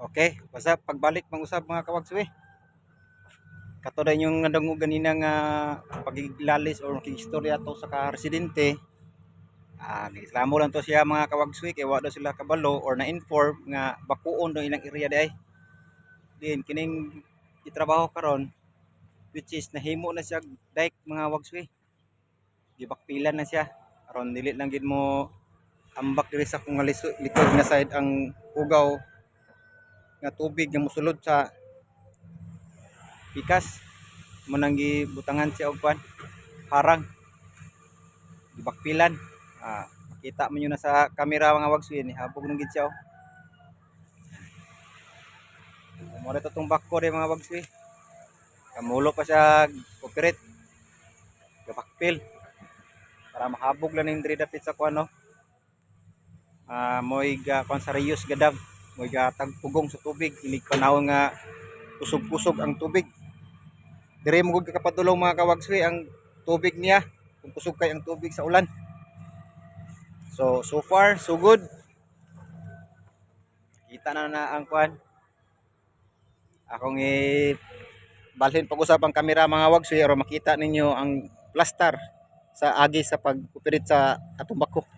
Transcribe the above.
Okay, basta pagbalik mang-usab mga kawagswe. Kato na yung nadango ganina nga pagiglalis or makikistorya to sa ka-residente. Reklamo lang to siya mga kawagswe kay wa daw sila kabalo or na-inform nga bakuon do ilang area day. Din kining gitrabaho karon which is nahimo na siya dike mga wagswe. Gibakpilan na siya. Aron dili lang gid mo ambak diri sa kung likod nga side ang ugaw nga tubig nga mosulod sa pikas manang gibutangan siya og kwan harang gibakpilan. Makita man yun na sa camera mga wagswi ni habog nang gid siya. Mo ra tong bako de mga wagswi kamulo pa siya operate gabakpil para mahabog lang ning diri dapit sa kwan no. Moy ga kwan sa Rios gadam moy ga tagpugong sa tubig inig panahon nga kusog-kusog ang tubig. Dire mo gud kapadulong mga kawagswi ang tubig niya kung kusog kay ang tubig sa ulan. So far so good. Kita na ang kwan. Akong balhin pag-usap ang kamera mga wagswi aron makita ninyo ang plaster sa agi sa pag-operate sa atong bako.